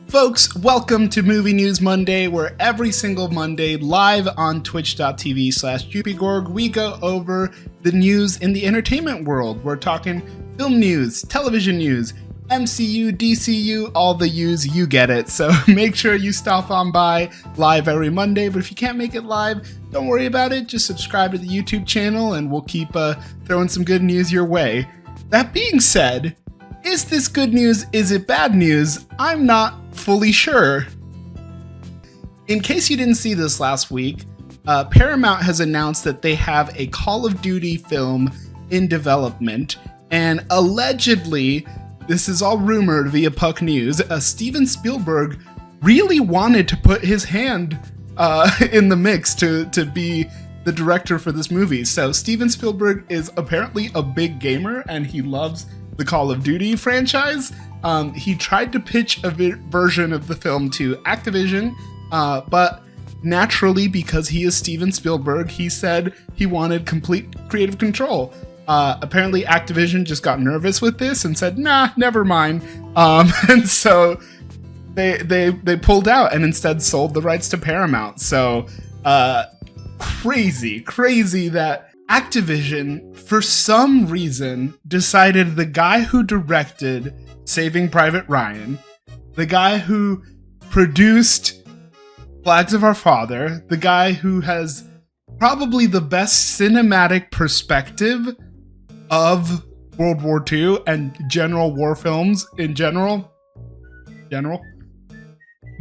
Folks, welcome to Movie News Monday, where every single Monday, live on twitch.tv/JupyGorg, we go over the news in the entertainment world. We're talking film news, television news, MCU, DCU, all the U's, you get it. So make sure you stop on by live every Monday, but if you can't make it live, don't worry about it. Just subscribe to the YouTube channel and we'll keep throwing some good news your way. That being said, is this good news? Is it bad news? I'm not fully sure. In case you didn't see this last week, Paramount has announced that they have a Call of Duty film in development, and allegedly, this is all rumored via Puck News, Steven Spielberg really wanted to put his hand in the mix to be the director for this movie. So Steven Spielberg is apparently a big gamer and he loves the Call of Duty franchise. He tried to pitch a version of the film to Activision, but naturally, because he is Steven Spielberg, he said he wanted complete creative control. Apparently, Activision just got nervous with this and said, nah, never mind. And so they pulled out and instead sold the rights to Paramount. So crazy that Activision, for some reason, decided the guy who directed Saving Private Ryan, the guy who produced Flags of Our Father, the guy who has probably the best cinematic perspective of World War II and general war films in general,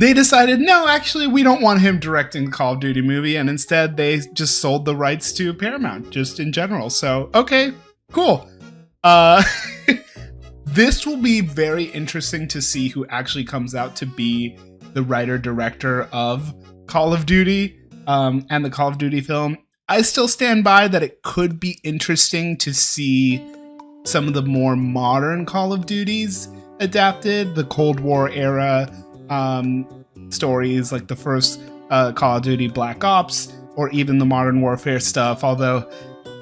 they decided, no, actually, we don't want him directing the Call of Duty movie, and instead they just sold the rights to Paramount, just in general. So, okay, cool. This will be very interesting to see who actually comes out to be the writer-director of Call of Duty and the Call of Duty film. I still stand by that it could be interesting to see some of the more modern Call of Duties adapted, the Cold War era stories like the first Call of Duty Black Ops, or even the Modern Warfare stuff, although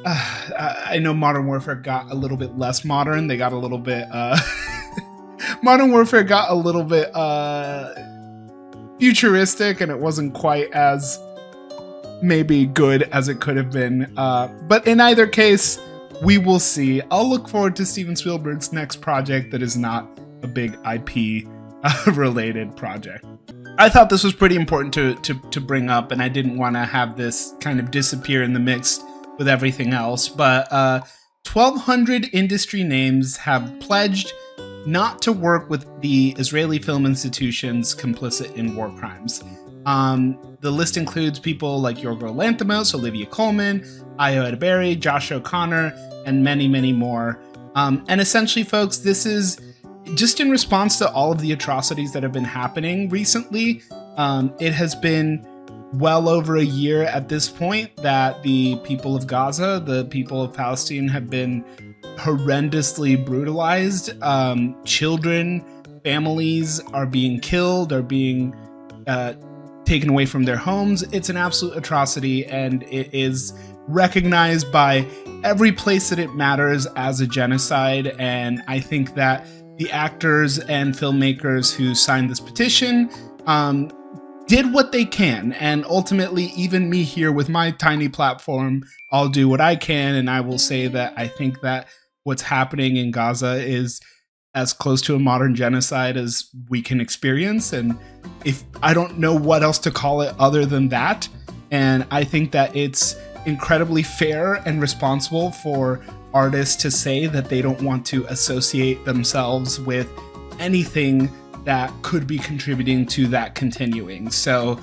I know Modern Warfare got a little bit less modern. They got a little bit Modern Warfare got a little bit futuristic, and it wasn't quite as maybe good as it could have been, but in either case, we will see. I'll look forward to Steven Spielberg's next project that is not a big IP related project. I thought this was pretty important to bring up, and I didn't want to have this kind of disappear in the mix with everything else, but 1,200 industry names have pledged not to work with the Israeli film institutions complicit in war crimes. The list includes people like Yorgos Lanthimos, Olivia Colman, Ayo Edebiri, Josh O'Connor, and many, many more. And essentially, folks, this is just in response to all of the atrocities that have been happening recently. It has been well over a year at this point that the people of Gaza, the people of Palestine, have been horrendously brutalized. Children, families are being killed, are being taken away from their homes. It's an absolute atrocity, and it is recognized by every place that it matters as a genocide. And I think that the actors and filmmakers who signed this petition did what they can, and ultimately, even me here with my tiny platform, I'll do what I can, and I will say that I think that what's happening in Gaza is as close to a modern genocide as we can experience, and if I don't know what else to call it other than that. And I think that it's incredibly fair and responsible for artists to say that they don't want to associate themselves with anything that could be contributing to that continuing. So,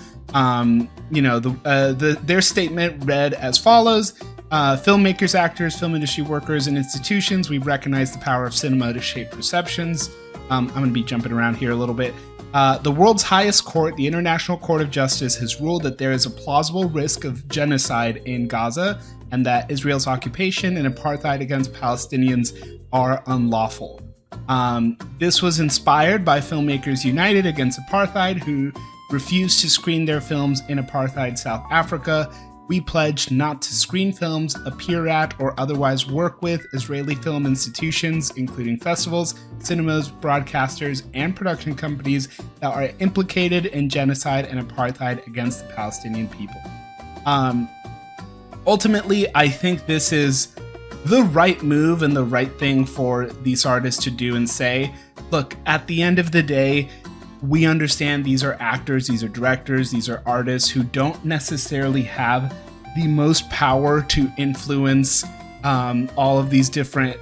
their statement read as follows: filmmakers, actors, film industry workers, and institutions, we recognize the power of cinema to shape perceptions. I'm going to be jumping around here a little bit. The world's highest court, the International Court of Justice, has ruled that there is a plausible risk of genocide in Gaza, and that Israel's occupation and apartheid against Palestinians are unlawful. This was inspired by Filmmakers United Against Apartheid, who refused to screen their films in apartheid South Africa, we pledge not to screen films, appear at, or otherwise work with Israeli film institutions, including festivals, cinemas, broadcasters, and production companies that are implicated in genocide and apartheid against the Palestinian people. Ultimately, I think this is the right move and the right thing for these artists to do and say, look, at the end of the day, we understand these are actors, these are directors, these are artists who don't necessarily have the most power to influence all of these different,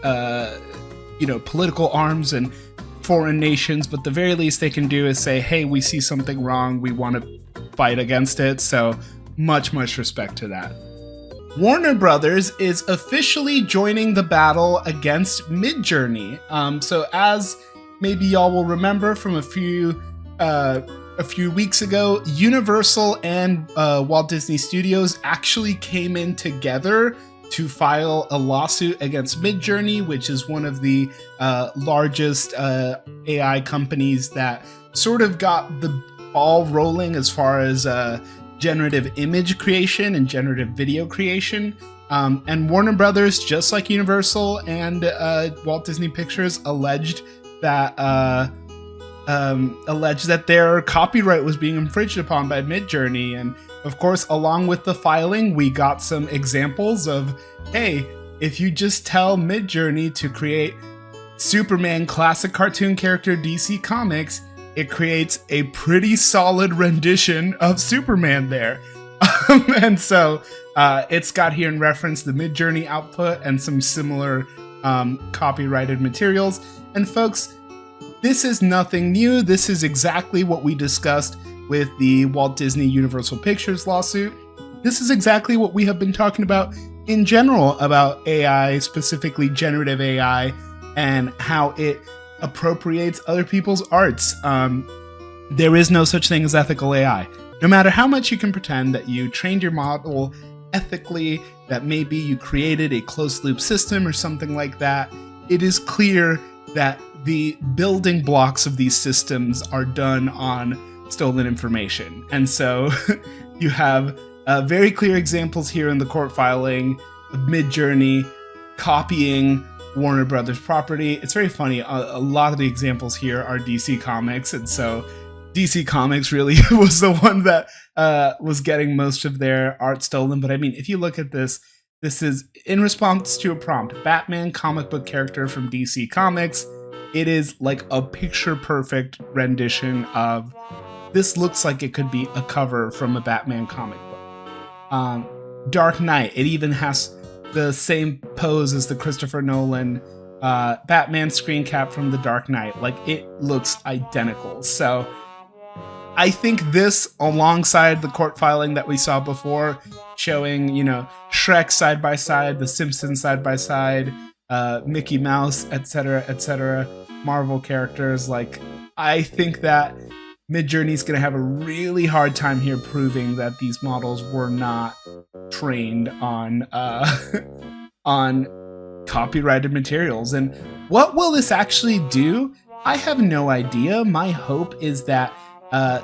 political arms and foreign nations. But the very least they can do is say, hey, we see something wrong, we want to fight against it. So much respect to that. Warner Brothers is officially joining the battle against Midjourney. So as maybe y'all will remember from a few weeks ago, Universal and Walt Disney Studios actually came in together to file a lawsuit against Midjourney, which is one of the largest AI companies that sort of got the ball rolling as far as generative image creation and generative video creation. And Warner Brothers, just like Universal and Walt Disney Pictures, alleged that their copyright was being infringed upon by Midjourney. And of course, along with the filing, we got some examples of, hey, if you just tell Midjourney to create Superman classic cartoon character DC Comics, it creates a pretty solid rendition of Superman there. And so it's got here in reference the Midjourney output and some similar copyrighted materials. And folks, this is nothing new. This is exactly what we discussed with the Walt Disney Universal Pictures lawsuit. This is exactly what we have been talking about in general about AI, specifically generative AI, and how it appropriates other people's arts. There is no such thing as ethical AI. No matter how much you can pretend that you trained your model ethically, that maybe you created a closed loop system or something like that, it is clear that the building blocks of these systems are done on stolen information. And so you have very clear examples here in the court filing of Midjourney copying Warner Brothers property. It's very funny. A lot of the examples here are DC Comics, and so DC Comics really was the one that was getting most of their art stolen. But I mean, if you look at this, this is in response to a prompt. Batman comic book character from DC Comics. It is like a picture-perfect rendition of, this looks like it could be a cover from a Batman comic book. Dark Knight, it even has the same pose as the Christopher Nolan Batman screen cap from The Dark Knight. Like, it looks identical. So I think this, alongside the court filing that we saw before, showing, Shrek side by side, The Simpsons side by side, Mickey Mouse, etc., Marvel characters, like, I think that Midjourney's going to have a really hard time here proving that these models were not trained on on copyrighted materials. And what will this actually do? I have no idea. My hope is that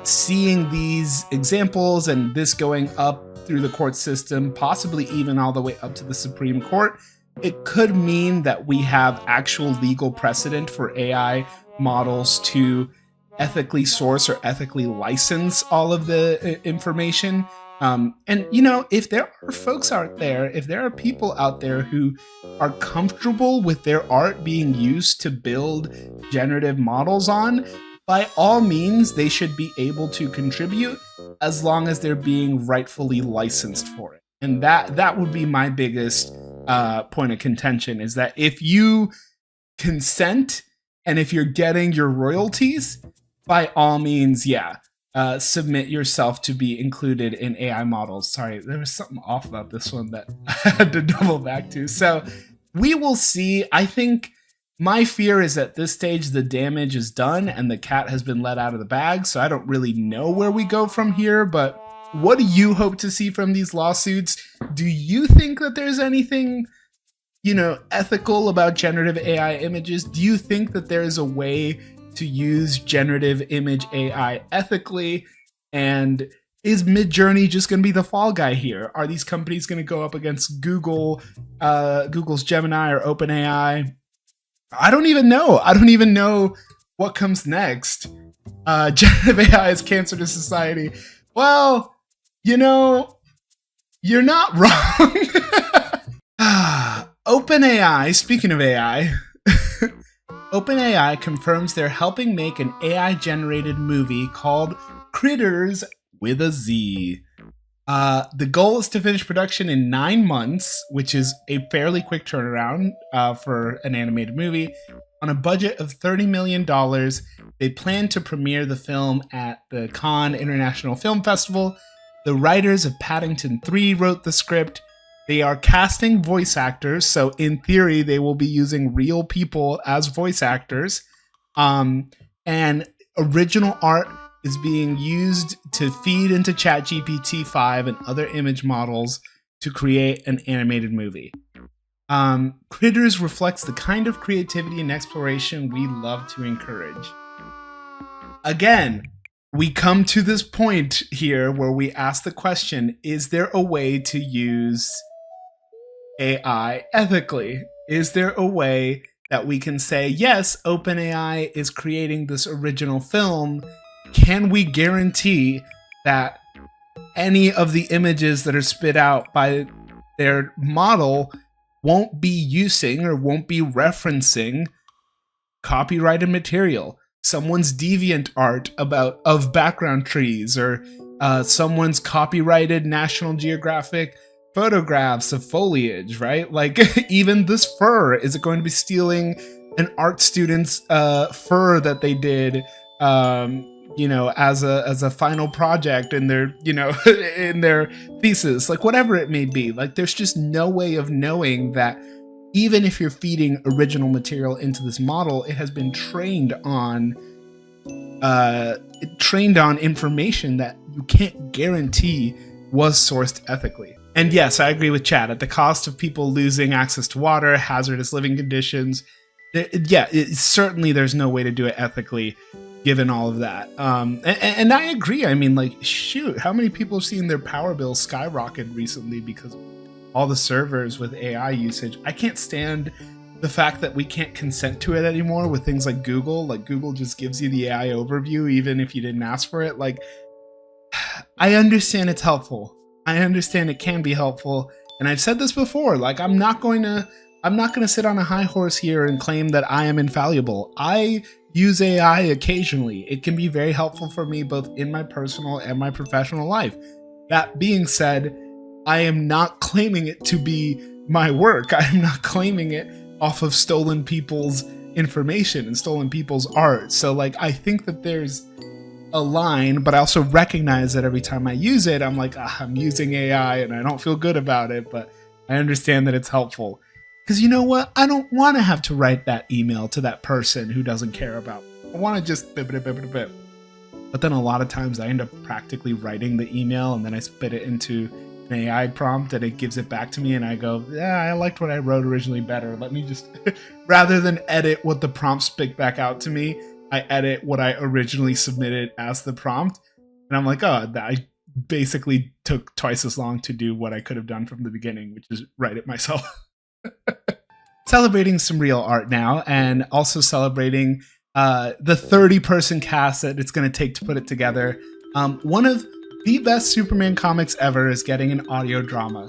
seeing these examples and this going up through the court system, possibly even all the way up to the Supreme Court, it could mean that we have actual legal precedent for AI models to ethically source or ethically license all of the information. And, if there are folks out there, if there are people out there who are comfortable with their art being used to build generative models on, by all means, they should be able to contribute as long as they're being rightfully licensed for it. And that would be my biggest point of contention, is that if you consent and if you're getting your royalties, by all means, submit yourself to be included in AI models. Sorry, there was something off about this one that I had to double back to. So we will see. I think my fear is at this stage the damage is done and the cat has been let out of the bag. So I don't really know where we go from here, but what do you hope to see from these lawsuits? Do you think that there's anything, ethical about generative AI images? Do you think that there is a way to use generative image AI ethically? And is Midjourney just going to be the fall guy here? Are these companies going to go up against Google, Google's Gemini or OpenAI? I don't even know. I don't even know what comes next. Generative AI is cancer to society. Well, you're not wrong. OpenAI, speaking of AI, OpenAI confirms they're helping make an AI-generated movie called Critters with a Z. The goal is to finish production in 9 months, which is a fairly quick turnaround for an animated movie. On a budget of $30 million, they plan to premiere the film at the Cannes International Film Festival. The writers of Paddington 3 wrote the script. They are casting voice actors, so in theory, they will be using real people as voice actors. And original art is being used to feed into ChatGPT 5 and other image models to create an animated movie. Critters reflects the kind of creativity and exploration we love to encourage. Again, we come to this point here where we ask the question, is there a way to use AI ethically? Is there a way that we can say, yes, OpenAI is creating this original film? Can we guarantee that any of the images that are spit out by their model won't be using or won't be referencing copyrighted material? Someone's deviant art of background trees, or someone's copyrighted National Geographic photographs of foliage, right? Like, even this fur, is it going to be stealing an art student's fur that they did as a final project in their in their thesis? Like, whatever it may be, like, there's just no way of knowing that. Even if you're feeding original material into this model, it has been trained on information that you can't guarantee was sourced ethically. And yes, I agree with Chad. At the cost of people losing access to water, hazardous living conditions, certainly there's no way to do it ethically, given all of that. And I agree. I mean, like, shoot, how many people have seen their power bills skyrocket recently because of all the servers with AI usage? I can't stand the fact that we can't consent to it anymore with things like Google. Like, Google just gives you the AI overview even if you didn't ask for it. Like, I understand it's helpful. I understand it can be helpful. And I've said this before, like, I'm not going to sit on a high horse here and claim that I am infallible. I use AI occasionally. It can be very helpful for me both in my personal and my professional life. That being said, I am not claiming it to be my work. I am not claiming it off of stolen people's information and stolen people's art. So, like, I think that there's a line, but I also recognize that every time I use it, I'm like, I'm using AI and I don't feel good about it, but I understand that it's helpful. Because you know what? I don't want to have to write that email to that person who doesn't care about me. I want to just bip. But then a lot of times I end up practically writing the email and then I spit it into an AI prompt and it gives it back to me and I go, yeah, I liked what I wrote originally better. Let me just, rather than edit what the prompt spit back out to me, I edit what I originally submitted as the prompt. And I'm like, oh, I basically took twice as long to do what I could have done from the beginning, which is write it myself. Celebrating some real art now, and also celebrating the 30-person cast that it's going to take to put it together. One of the best Superman comics ever is getting an audio drama.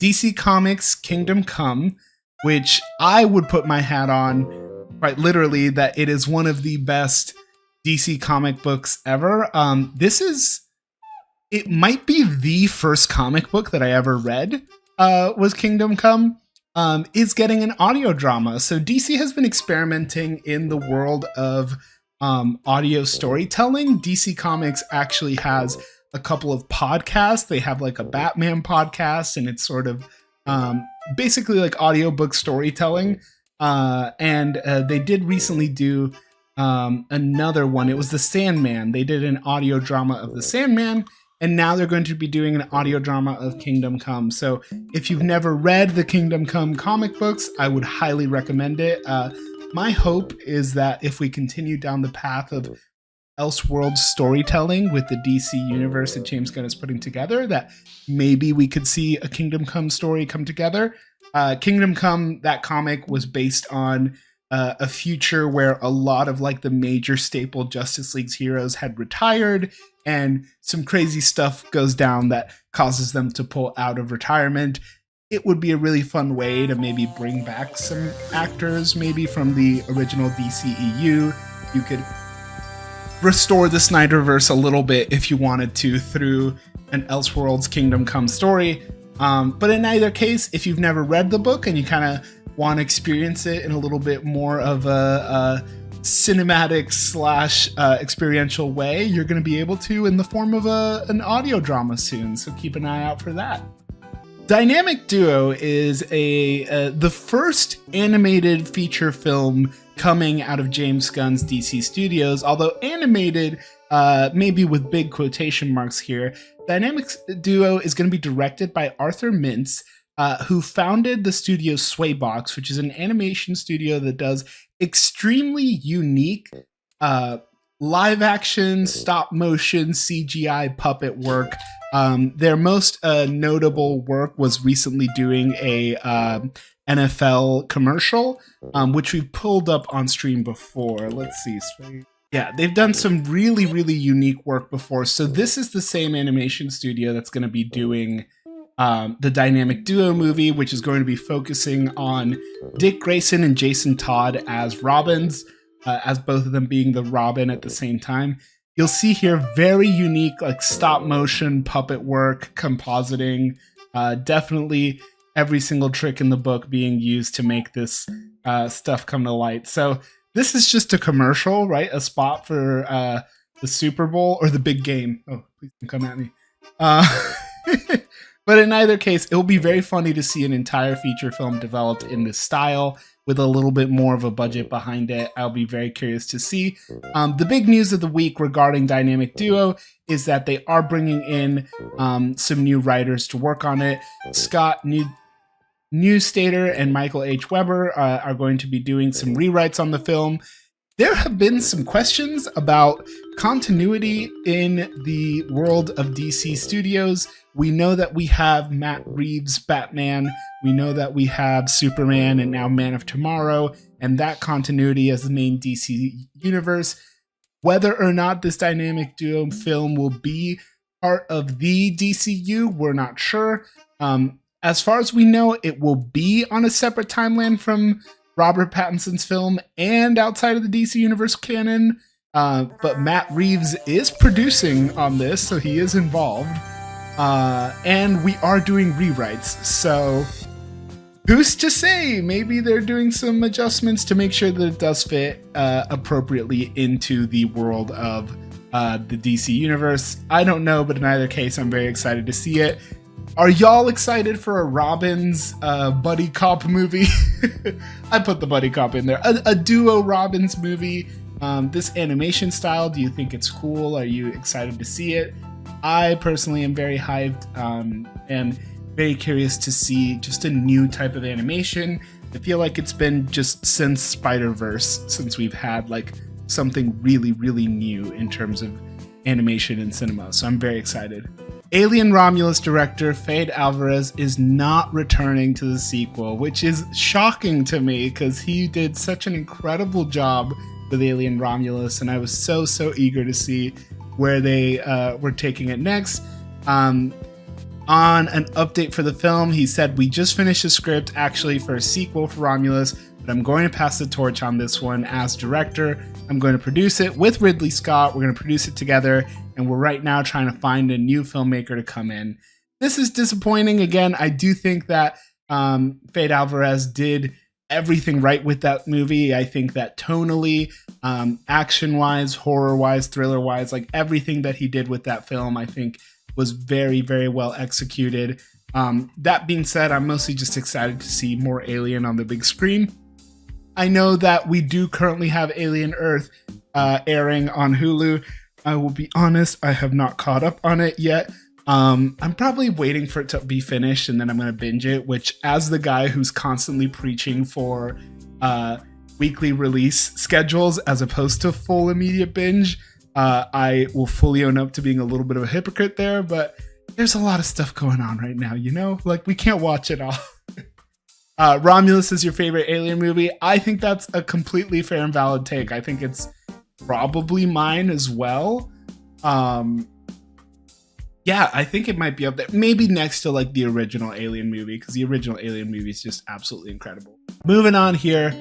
DC Comics' Kingdom Come, which I would put my hat on, quite literally, that it is one of the best DC comic books ever. It might be the first comic book that I ever read, was Kingdom Come, is getting an audio drama. So DC has been experimenting in the world of audio storytelling. DC Comics actually has a couple of podcasts. They have like a Batman podcast, and it's sort of basically like audiobook storytelling. And they did recently do another one. It was The Sandman. They did an audio drama of The Sandman, and now they're going to be doing an audio drama of Kingdom Come. So if you've never read the Kingdom Come comic books, I would highly recommend it. My hope is that if we continue down the path of Elseworld storytelling with the DC universe that James Gunn is putting together, that maybe we could see a Kingdom Come story come together. Kingdom Come, that comic, was based on a future where a lot of like the major staple Justice League's heroes had retired, and some crazy stuff goes down that causes them to pull out of retirement. It would be a really fun way to maybe bring back some actors, maybe from the original DCEU. You could restore the Snyderverse a little bit if you wanted to through an Elseworlds Kingdom Come story. But in either case, if you've never read the book and you kind of want to experience it in a little bit more of a cinematic / experiential way, you're going to be able to in the form of an audio drama soon. So keep an eye out for that. Dynamic Duo is the first animated feature film coming out of James Gunn's DC Studios, although animated, maybe with big quotation marks here. Dynamic Duo is going to be directed by Arthur Mintz, who founded the studio Swaybox, which is an animation studio that does extremely unique live action, stop motion, CGI puppet work. Their most notable work was recently doing a NFL commercial, which we pulled up on stream before. Let's see. Yeah, they've done some really, really unique work before. So this is the same animation studio that's going to be doing the Dynamic Duo movie, which is going to be focusing on Dick Grayson and Jason Todd as Robins, as both of them being the Robin at the same time. You'll see here very unique, like stop motion puppet work, compositing, definitely every single trick in the book being used to make this stuff come to light. So this is just a commercial, right? A spot for the Super Bowl or the big game. Oh, please don't come at me. But in either case, it'll be very funny to see an entire feature film developed in this style with a little bit more of a budget behind it. I'll be very curious to see. The big news of the week regarding Dynamic Duo is that they are bringing in some new writers to work on it. Scott Neustadter and Michael H. Weber are going to be doing some rewrites on the film. There have been some questions about continuity in the world of DC Studios. We know that we have Matt Reeves' Batman. We know that we have Superman and now Man of Tomorrow, and that continuity as the main DC universe. Whether or not this Dynamic Duo film will be part of the DCU, we're not sure. As far as we know, it will be on a separate timeline from Robert Pattinson's film and outside of the DC Universe canon. But Matt Reeves is producing on this, so he is involved. And we are doing rewrites, so who's to say? Maybe they're doing some adjustments to make sure that it does fit appropriately into the world of the DC Universe. I don't know, but in either case, I'm very excited to see it. Are y'all excited for a Robins buddy cop movie? I put the buddy cop in there. A duo Robins movie. This animation style, do you think it's cool? Are you excited to see it? I personally am very hyped and very curious to see just a new type of animation. I feel like it's been just since Spider-Verse since we've had like something really, really new in terms of animation and cinema. So I'm very excited. Alien Romulus director Fede Alvarez is not returning to the sequel, which is shocking to me because he did such an incredible job with Alien Romulus, and I was so eager to see where they were taking it next. On an update for the film, he said, "We just finished a script actually for a sequel for Romulus, but I'm going to pass the torch on this one as director. I'm going to produce it with Ridley Scott. We're going to produce it together, and we're right now trying to find a new filmmaker to come in." This is disappointing. Again, I do think that Fede Alvarez did everything right with that movie. I think that tonally, action-wise, horror-wise, thriller-wise, like everything that he did with that film, I think was very, very well executed. That being said, I'm mostly just excited to see more Alien on the big screen. I know that we do currently have Alien Earth airing on Hulu. I will be honest, I have not caught up on it yet. I'm probably waiting for it to be finished and then I'm going to binge it, which, as the guy who's constantly preaching for weekly release schedules as opposed to full immediate binge, I will fully own up to being a little bit of a hypocrite there, but there's a lot of stuff going on right now, you know? Like, we can't watch it all. Romulus is your favorite Alien movie. I think that's a completely fair and valid take. I think it's probably mine as well. Yeah, I think it might be up there. Maybe next to like the original Alien movie, because the original Alien movie is just absolutely incredible. Moving on here.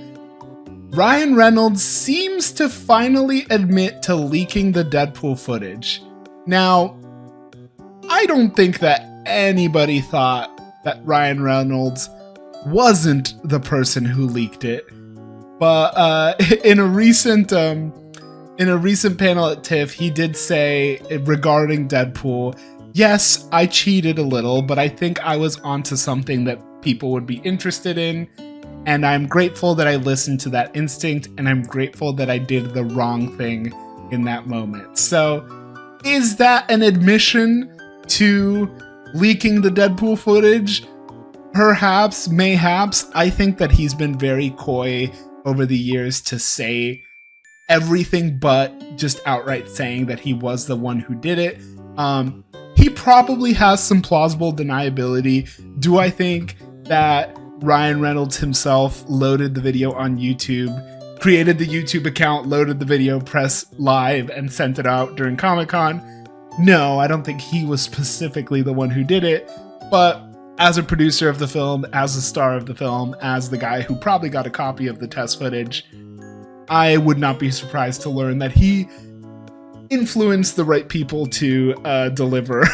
Ryan Reynolds seems to finally admit to leaking the Deadpool footage. Now, I don't think that anybody thought that Ryan Reynolds wasn't the person who leaked it. But in a recent panel at TIFF, he did say regarding Deadpool, yes, I cheated a little, but I think I was onto something that people would be interested in. And I'm grateful that I listened to that instinct, and I'm grateful that I did the wrong thing in that moment. So, is that an admission to leaking the Deadpool footage? Perhaps, mayhaps. I think that he's been very coy over the years to say everything but just outright saying that he was the one who did it. He probably has some plausible deniability. Do I think that Ryan Reynolds himself loaded the video on YouTube, created the YouTube account, loaded the video, pressed live, and sent it out during Comic-Con? No, I don't think he was specifically the one who did it, but as a producer of the film, as a star of the film, as the guy who probably got a copy of the test footage, I would not be surprised to learn that he influenced the right people to deliver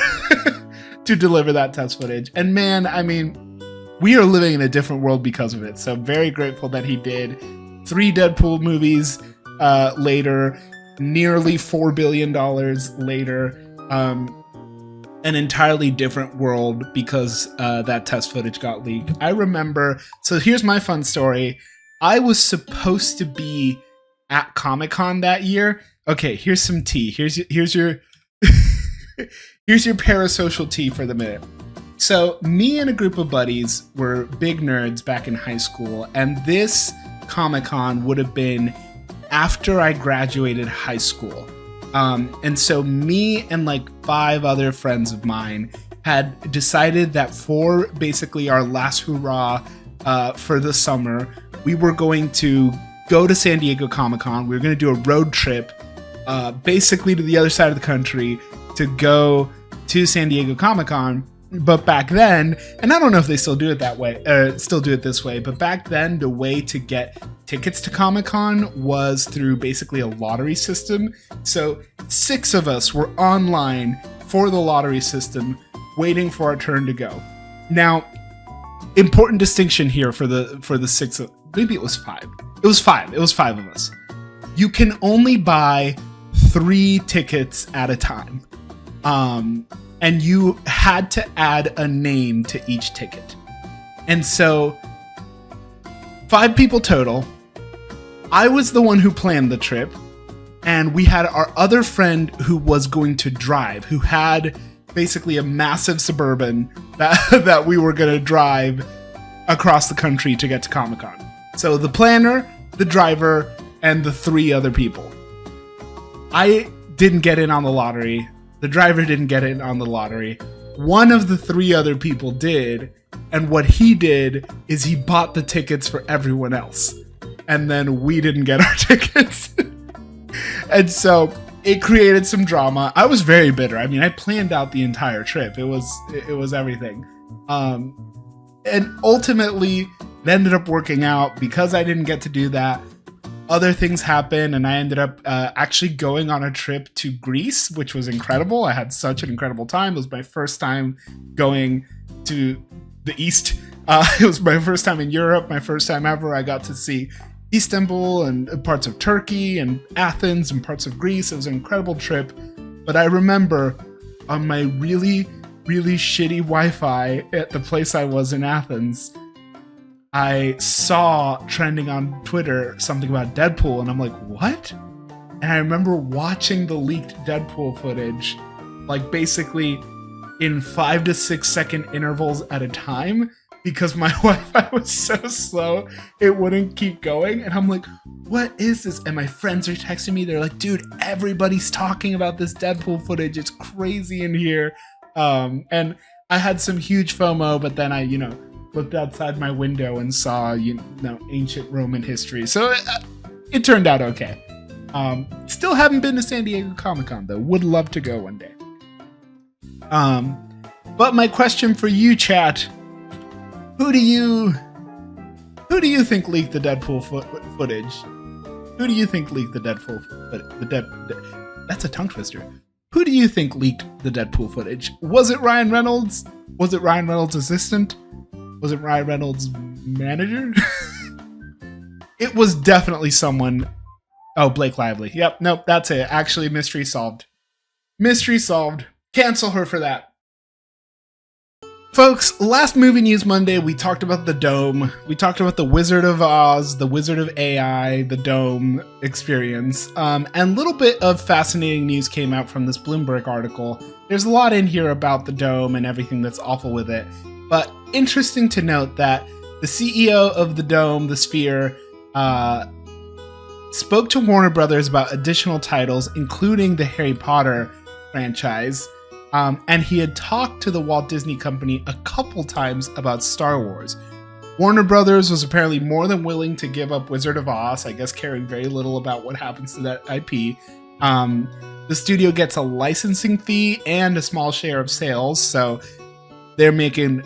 that test footage. And man, I mean, we are living in a different world because of it. So very grateful that he did. 3 Deadpool movies later, nearly $4 billion later, an entirely different world because that test footage got leaked. I remember, so here's my fun story. I was supposed to be at Comic-Con that year. Okay, here's some tea. Here's your here's your parasocial tea for the minute. So me and a group of buddies were big nerds back in high school, and this Comic-Con would have been after I graduated high school. And so me and like 5 other friends of mine had decided that for basically our last hurrah for the summer, we were going to go to San Diego Comic-Con. We were going to do a road trip basically to the other side of the country to go to San Diego Comic-Con. But back then, and I don't know if they still do it that way, still do it this way, but back then the way to get tickets to Comic-Con was through basically a lottery system. So 6 of us were online for the lottery system, waiting for our turn to go. Now, important distinction here for the 6, maybe it was 5. It was 5 of us. You can only buy 3 tickets at a time. And you had to add a name to each ticket. And so 5 people total. I was the one who planned the trip, and we had our other friend who was going to drive, who had basically a massive Suburban that we were going to drive across the country to get to Comic-Con. So the planner, the driver, and the 3 other people. I didn't get in on the lottery. The driver didn't get in on the lottery. One of the 3 other people did, and what he did is he bought the tickets for everyone else. And then we didn't get our tickets. And so it created some drama. I was very bitter. I mean, I planned out the entire trip. It was everything. And ultimately, it ended up working out because I didn't get to do that. Other things happened, and I ended up actually going on a trip to Greece, which was incredible. I had such an incredible time. It was my first time going to the East. It was my first time in Europe, my first time ever. I got to see Istanbul and parts of Turkey and Athens and parts of Greece. It was an incredible trip. But I remember on my really, really shitty Wi-Fi at the place I was in Athens, I saw trending on Twitter something about Deadpool, and I'm like, what? And I remember watching the leaked Deadpool footage, like basically in 5 to 6 second intervals at a time, because my Wi-Fi was so slow, it wouldn't keep going. And I'm like, what is this? And my friends are texting me. They're like, dude, everybody's talking about this Deadpool footage. It's crazy in here. And I had some huge FOMO, but then I, looked outside my window and saw, ancient Roman history. So it turned out okay. Still haven't been to San Diego Comic-Con though. Would love to go one day. But my question for you, chat, who do you think leaked the Deadpool footage? Who do you think leaked the Deadpool footage? That's a tongue twister. Who do you think leaked the Deadpool footage? Was it Ryan Reynolds? Was it Ryan Reynolds' assistant? Was it Ryan Reynolds' manager? It was definitely someone. Oh, Blake Lively. Yep, nope, that's it. Actually, mystery solved. Mystery solved. Cancel her for that. Folks, last Movie News Monday, we talked about the Dome. We talked about the Wizard of Oz, the Wizard of AI, the Dome experience. And a little bit of fascinating news came out from this Bloomberg article. There's a lot in here about the Dome and everything that's awful with it. But interesting to note that the CEO of the Dome, the Sphere, spoke to Warner Brothers about additional titles, including the Harry Potter franchise. And he had talked to the Walt Disney Company a couple times about Star Wars. Warner Brothers was apparently more than willing to give up Wizard of Oz, I guess caring very little about what happens to that IP. The studio gets a licensing fee and a small share of sales, so they're making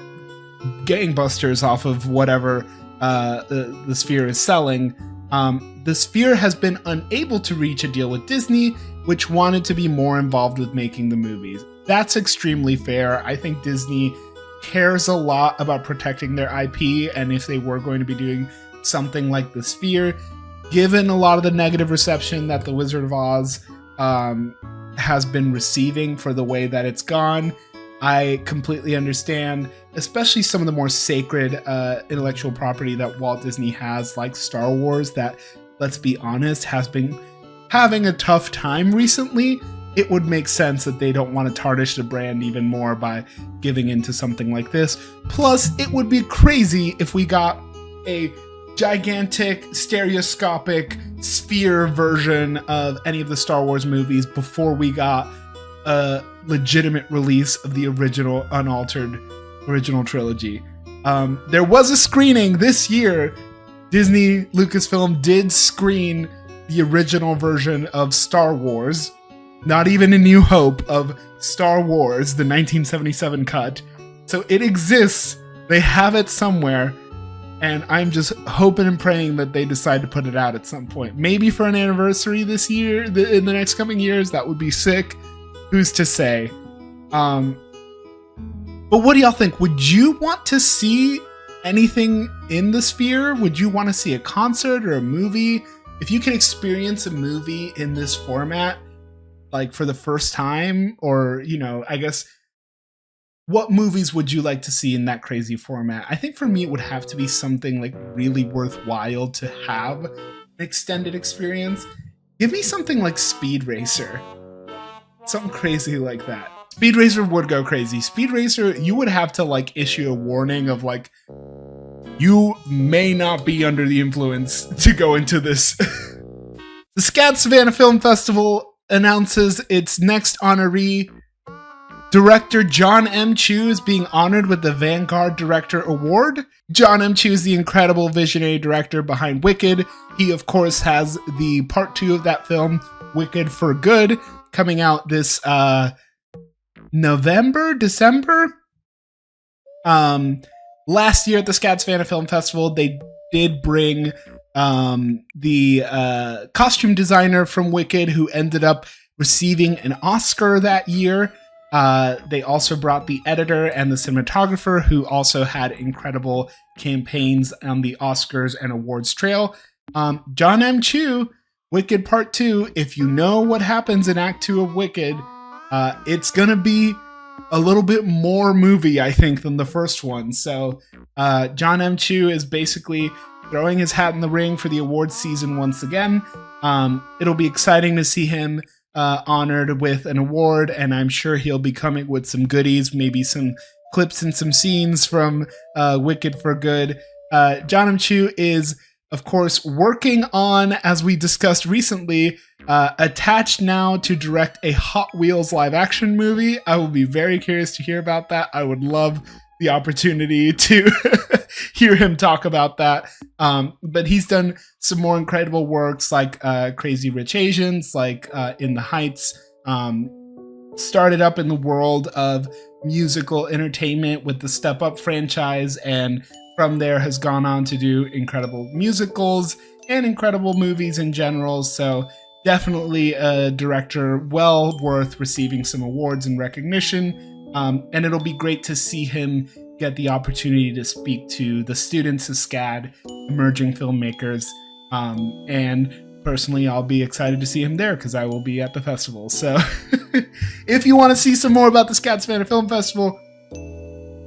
gangbusters off of whatever the Sphere is selling. The Sphere has been unable to reach a deal with Disney, which wanted to be more involved with making the movies. That's extremely fair. I think Disney cares a lot about protecting their IP, and if they were going to be doing something like the Sphere, given a lot of the negative reception that the Wizard of Oz has been receiving for the way that it's gone, I completely understand, especially some of the more sacred intellectual property that Walt Disney has, like Star Wars, that, let's be honest, has been having a tough time recently. It would make sense that they don't want to tarnish the brand even more by giving into something like this. Plus, it would be crazy if we got a gigantic, stereoscopic Sphere version of any of the Star Wars movies before we got a legitimate release of the original, unaltered original trilogy. There was a screening this year. Disney Lucasfilm did screen the original version of Star Wars. Not even A New Hope, of Star Wars, the 1977 cut. So it exists. They have it somewhere. And I'm just hoping and praying that they decide to put it out at some point. Maybe for an anniversary this year, in the next coming years. That would be sick. Who's to say? But what do y'all think? Would you want to see anything in the Sphere? Would you want to see a concert or a movie? If you can experience a movie in this format, like for the first time, or, I guess, what movies would you like to see in that crazy format? I think for me, it would have to be something like really worthwhile to have an extended experience. Give me something like Speed Racer. Something crazy like that. Speed Racer would go crazy. Speed Racer, you would have to like issue a warning of like, you may not be under the influence to go into this. The SCAD Savannah Film Festival announces its next honoree. Director John M. Chu is being honored with the Vanguard Director Award. John M. Chu is the incredible visionary director behind Wicked. He, of course, has the part 2 of that film, Wicked for Good, coming out this December. Last year at the SCAD Savannah Film Festival, they did bring the costume designer from Wicked, who ended up receiving an Oscar that year. They also brought the editor and the cinematographer, who also had incredible campaigns on the Oscars and awards trail. John M. Chu, Wicked Part 2, if you know what happens in Act 2 of Wicked, it's gonna be a little bit more movie, I think, than the first one. So John M. Chu is basically throwing his hat in the ring for the awards season once again. It'll be exciting to see him honored with an award, and I'm sure he'll be coming with some goodies, maybe some clips and some scenes from Wicked for Good. John M. Chu is, of course, working on, as we discussed recently, attached now to direct a Hot Wheels live action movie. I will be very curious to hear about that. I would love the opportunity to hear him talk about that. But he's done some more incredible works like Crazy Rich Asians, like In the Heights, started up in the world of musical entertainment with the Step Up franchise, and from there has gone on to do incredible musicals and incredible movies in general. So definitely a director well worth receiving some awards and recognition. And it'll be great to see him get the opportunity to speak to the students of SCAD, emerging filmmakers. And personally, I'll be excited to see him there because I will be at the festival. So if you want to see some more about the SCAD Savannah Film Festival,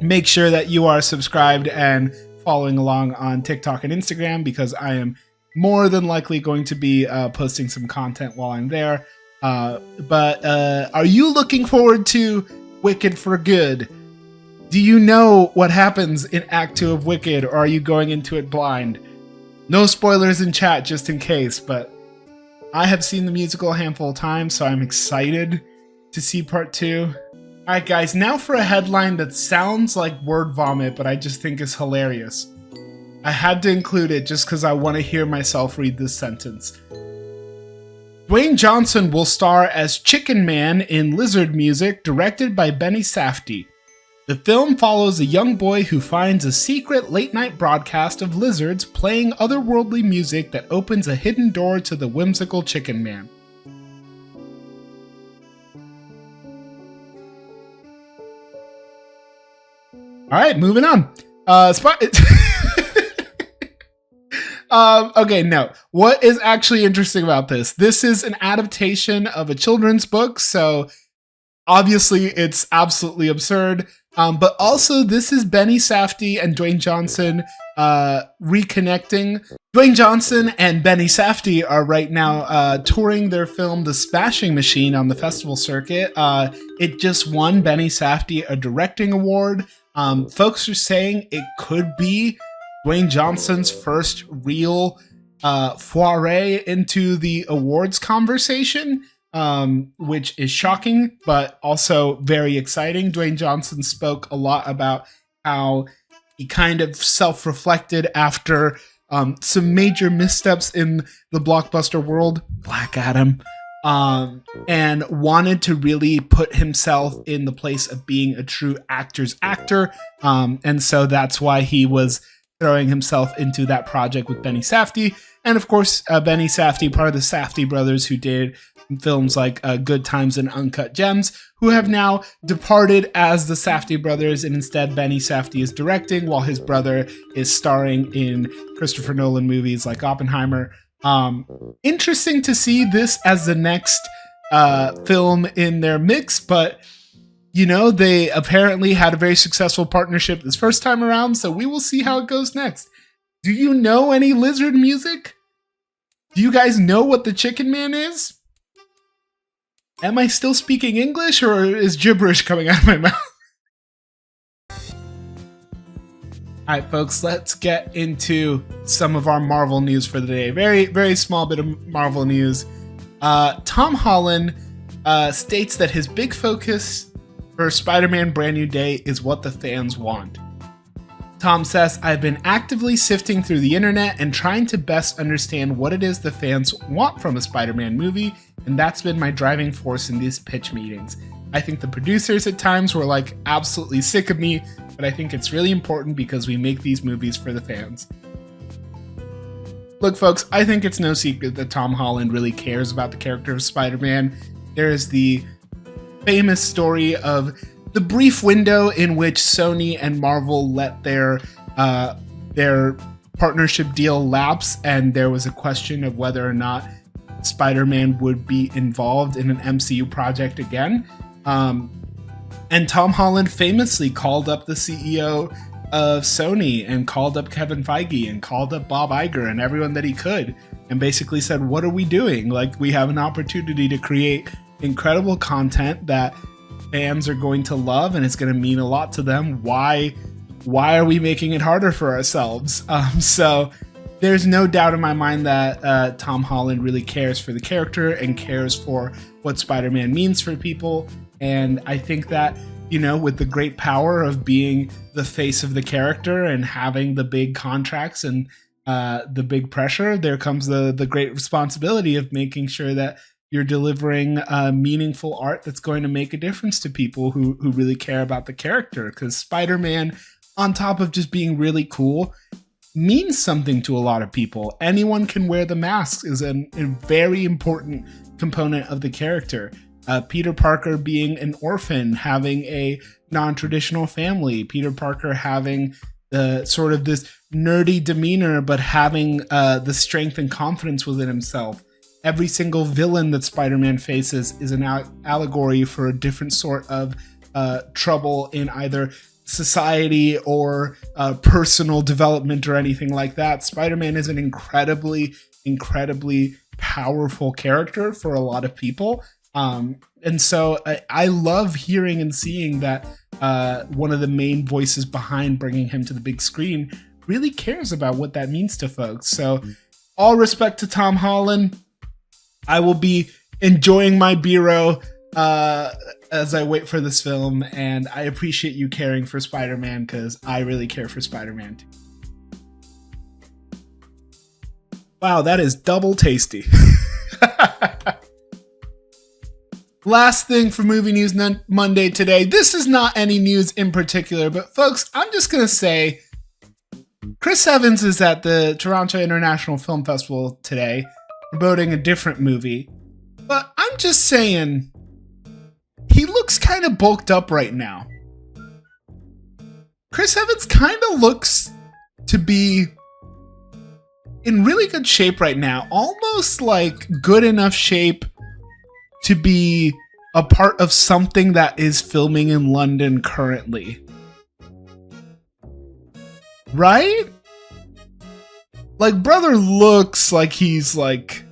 make sure that you are subscribed and following along on TikTok and Instagram, because I am more than likely going to be posting some content while I'm there. But are you looking forward to Wicked for Good? Do you know what happens in Act 2 of Wicked, or are you going into it blind? No spoilers in chat, just in case, but I have seen the musical a handful of times, so I'm excited to see part 2. Alright guys, now for a headline that sounds like word vomit, but I just think is hilarious. I had to include it just because I want to hear myself read this sentence. Dwayne Johnson will star as Chicken Man in Lizard Music, directed by Benny Safdie. The film follows a young boy who finds a secret late-night broadcast of lizards playing otherworldly music that opens a hidden door to the whimsical Chicken Man. Alright, moving on. Okay, no. What is actually interesting about this? This is an adaptation of a children's book, so obviously it's absolutely absurd. But also, this is Benny Safdie and Dwayne Johnson reconnecting. Dwayne Johnson and Benny Safdie are right now touring their film The Smashing Machine on the festival circuit. It just won Benny Safdie a directing award. Folks are saying it could be Dwayne Johnson's first real foray into the awards conversation. Which is shocking, but also very exciting. Dwayne Johnson spoke a lot about how he kind of self-reflected after some major missteps in the blockbuster world, Black Adam, and wanted to really put himself in the place of being a true actor's actor. And so that's why he was throwing himself into that project with Benny Safdie. And of course, Benny Safdie, part of the Safdie brothers who did films like Good Times and Uncut Gems, who have now departed as the Safdie brothers, and instead Benny Safdie is directing while his brother is starring in Christopher Nolan movies like Oppenheimer. Interesting to see this as the next film in their mix, but you know, they apparently had a very successful partnership this first time around, so we will see how it goes next. Do you know any lizard music? Do you guys know what the Chicken Man is? Am I still speaking English, or is gibberish coming out of my mouth? Alright folks, let's get into some of our Marvel news for the day. Very, very small bit of Marvel news. Tom Holland states that his big focus for Spider-Man Brand New Day is what the fans want. Tom says, I've been actively sifting through the internet and trying to best understand what it is the fans want from a Spider-Man movie, and that's been my driving force in these pitch meetings. I think the producers at times were like absolutely sick of me, but I think it's really important because we make these movies for the fans. Look folks, I think it's no secret that Tom Holland really cares about the character of Spider-Man. There is the famous story of the brief window in which Sony and Marvel let their partnership deal lapse, and there was a question of whether or not Spider-Man would be involved in an MCU project again. And Tom Holland famously called up the CEO of Sony and called up Kevin Feige and called up Bob Iger and everyone that he could, and basically said, what are we doing? Like, we have an opportunity to create incredible content that fans are going to love, and it's going to mean a lot to them. Why are we making it harder for ourselves? So there's no doubt in my mind that Tom Holland really cares for the character and cares for what Spider-Man means for people. And I think that, you know, with the great power of being the face of the character and having the big contracts and the big pressure, there comes the great responsibility of making sure that you're delivering meaningful art that's going to make a difference to people who really care about the character. Because Spider-Man, on top of just being really cool, means something to a lot of people. Anyone can wear the mask is a very important component of the character. Peter Parker being an orphan, having a non-traditional family, Peter Parker having sort of this nerdy demeanor, but having the strength and confidence within himself. Every single villain that Spider-Man faces is an allegory for a different sort of trouble in either society or personal development or anything like that. Spider-Man is an incredibly powerful character for a lot of people. And so I love hearing and seeing that one of the main voices behind bringing him to the big screen really cares about what that means to folks. So all respect to Tom Holland. I will be enjoying my Biro as I wait for this film, and I appreciate you caring for Spider-Man because I really care for Spider-Man too. Wow, that is double tasty. Last thing for Movie News Monday today. This is not any news in particular, but folks, I'm just going to say Chris Evans is at the Toronto International Film Festival today promoting a different movie. But I'm just saying, he looks kind of bulked up right now. Chris Evans kind of looks to be in really good shape right now. Almost like good enough shape to be a part of something that is filming in London currently. Right? Like, brother looks like he's like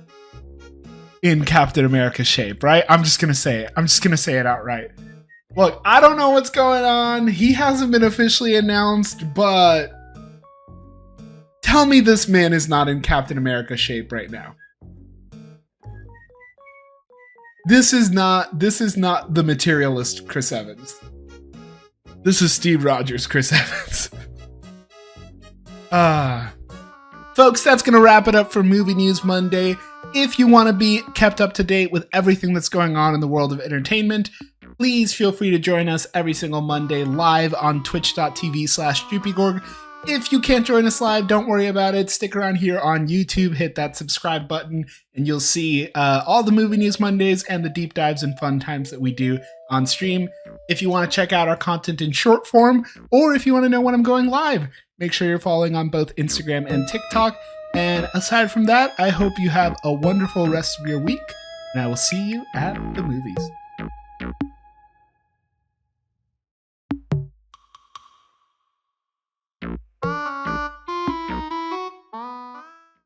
in Captain America shape, right? I'm just gonna say it. I'm just gonna say it outright. Look, I don't know what's going on. He hasn't been officially announced, but tell me this man is not in Captain America shape right now. This is not the materialist Chris Evans. This is Steve Rogers Chris Evans. Folks, that's going to wrap it up for Movie News Monday. If you want to be kept up to date with everything that's going on in the world of entertainment, please feel free to join us every single Monday live on twitch.tv/JupyGorg. If you can't join us live, don't worry about it. Stick around here on YouTube, hit that subscribe button, and you'll see all the Movie News Mondays and the deep dives and fun times that we do on stream. If you want to check out our content in short form, or if you want to know when I'm going live, make sure you're following on both Instagram and TikTok. And aside from that, I hope you have a wonderful rest of your week, and I will see you at the movies.